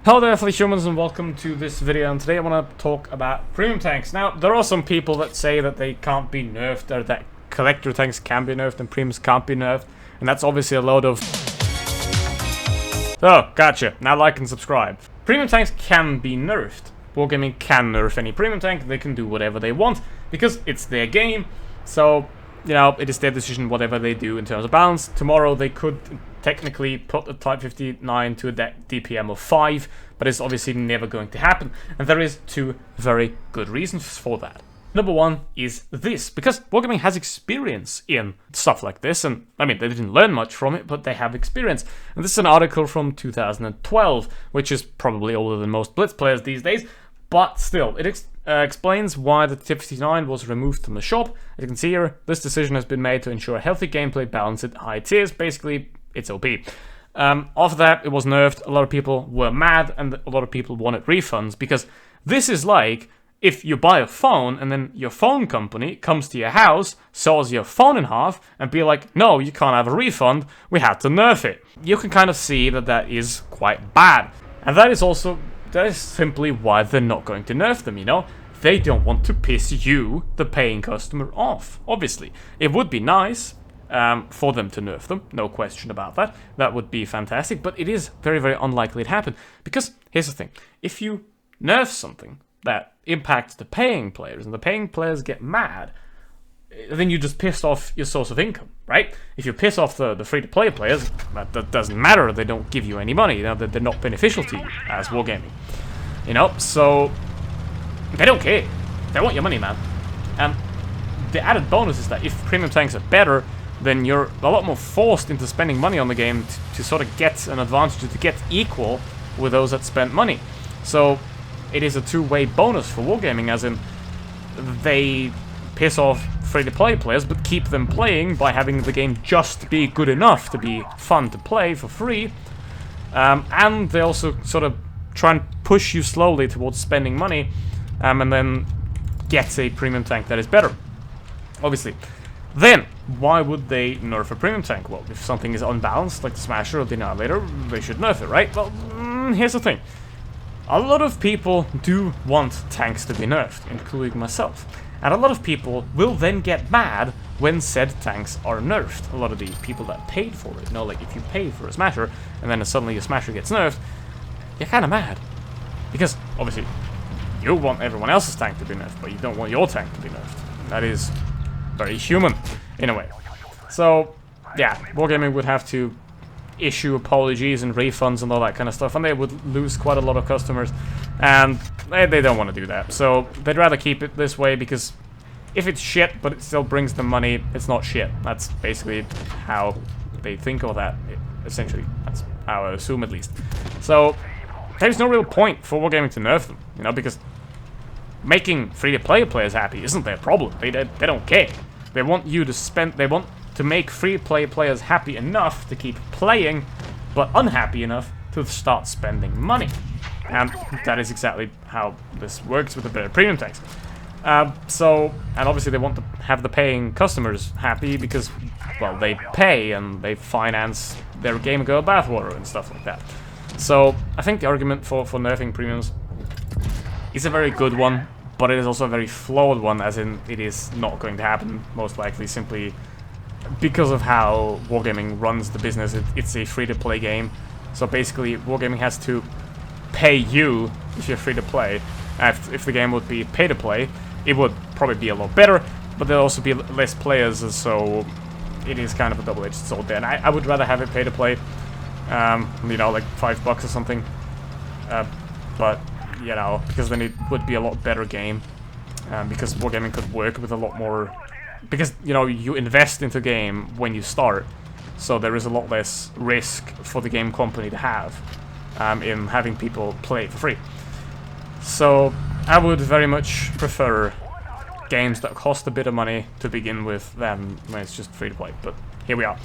Hello there, fellow humans, and welcome to this video. And today I want to talk about premium tanks. Now, there are some people that say that they can't be nerfed, or that collector tanks can be nerfed and premiums can't be nerfed, and that's obviously a load of... Oh, gotcha. Now like and subscribe. Premium tanks can be nerfed. Wargaming can nerf any premium tank. They can do whatever they want because it's their game. So, you know, it is their decision whatever they do in terms of balance. Tomorrow they could technically put the Type 59 to a DPM of 5, but it's obviously never going to happen. And there is two very good reasons for that. Number one is this, because Wargaming has experience in stuff like this, and I mean, they didn't learn much from it, but they have experience. And this is an article from 2012, which is probably older than most Blitz players these days, but still, it explains why the Type 59 was removed from the shop. As you can see here, this decision has been made to ensure a healthy gameplay balance at high tiers. Basically, it's OP. After that, it was nerfed. A lot of people were mad, and a lot of people wanted refunds, because this is like if you buy a phone and then your phone company comes to your house, saws your phone in half, and be like, no, you can't have a refund, we had to nerf it. You can kind of see that that is quite bad. And that is simply why they're not going to nerf them, you know? They don't want to piss you, the paying customer, off, obviously. It would be nice for them to nerf them, no question about that. That would be fantastic, but it is very, very unlikely to happen. Because, here's the thing, if you nerf something that impacts the paying players, and the paying players get mad, then you just pissed off your source of income, right? If you piss off the free-to-play players, that doesn't matter, they don't give you any money, you know, they're not beneficial to you as Wargaming. You know, so they don't care. They want your money, man. And the added bonus is that if premium tanks are better, then you're a lot more forced into spending money on the game to sort of get an advantage, to get equal with those that spend money. So it is a two-way bonus for Wargaming, as in they piss off free-to-play players, but keep them playing by having the game just be good enough to be fun to play for free. And they also sort of try and push you slowly towards spending money, and then get a premium tank that is better, obviously. Then, why would they nerf a premium tank? Well, if something is unbalanced, like the Smasher or the Annihilator, they should nerf it, right? Well, here's the thing. A lot of people do want tanks to be nerfed, including myself. And a lot of people will then get mad when said tanks are nerfed. A lot of the people that paid for it, you know, like if you pay for a Smasher, and then suddenly your Smasher gets nerfed, you're kind of mad. Because, obviously, you want everyone else's tank to be nerfed, but you don't want your tank to be nerfed. That is very human, in a way. So, yeah, Wargaming would have to issue apologies and refunds and all that kind of stuff, and they would lose quite a lot of customers, and they don't want to do that. So they'd rather keep it this way, because if it's shit but it still brings them money, it's not shit. That's basically how they think of that, essentially. That's how I assume, at least. So there's no real point for Wargaming to nerf them, you know, because making free-to-play players happy isn't their problem. They don't care. They want you to spend... They want to make free-to-play players happy enough to keep playing, but unhappy enough to start spending money. And that is exactly how this works with the better premium tanks. And obviously they want to have the paying customers happy because, well, they pay and they finance their game girl bathwater and stuff like that. So I think the argument for nerfing premiums is a very good one, but it is also a very flawed one, as in it is not going to happen, most likely, simply because of how Wargaming runs the business. It's a free-to-play game, so basically Wargaming has to pay you if you're free-to-play. If the game would be pay-to-play, it would probably be a lot better, but there'll also be less players, so it is kind of a double-edged sword there. And I would rather have it pay-to-play, you know, like $5 or something, but, you know, because then it would be a lot better game, because Wargaming could work with a lot more... Because, you know, you invest into the game when you start, so there is a lot less risk for the game company to have in having people play it for free. So I would very much prefer games that cost a bit of money to begin with than when it's just free to play, but here we are.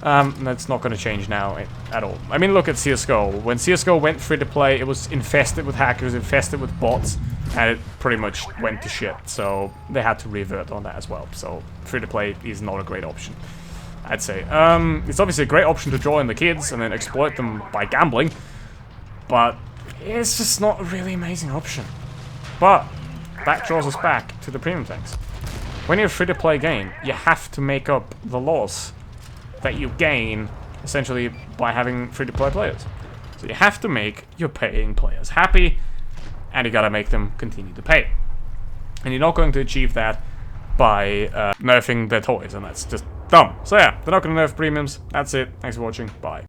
That's not going to change now at all. I mean, look at CSGO. When CSGO went free to play, it was infested with hackers, infested with bots, and it pretty much went to shit. So they had to revert on that as well. So free to play is not a great option, I'd say. It's obviously a great option to draw in the kids and then exploit them by gambling, but it's just not a really amazing option. But that draws us back to the premium tanks. When you're a free-to-play game, you have to make up the loss that you gain, essentially, by having free-to-play players. So you have to make your paying players happy, and you gotta make them continue to pay. And you're not going to achieve that by nerfing their toys, and that's just dumb. So yeah, they're not gonna nerf premiums. That's it. Thanks for watching. Bye.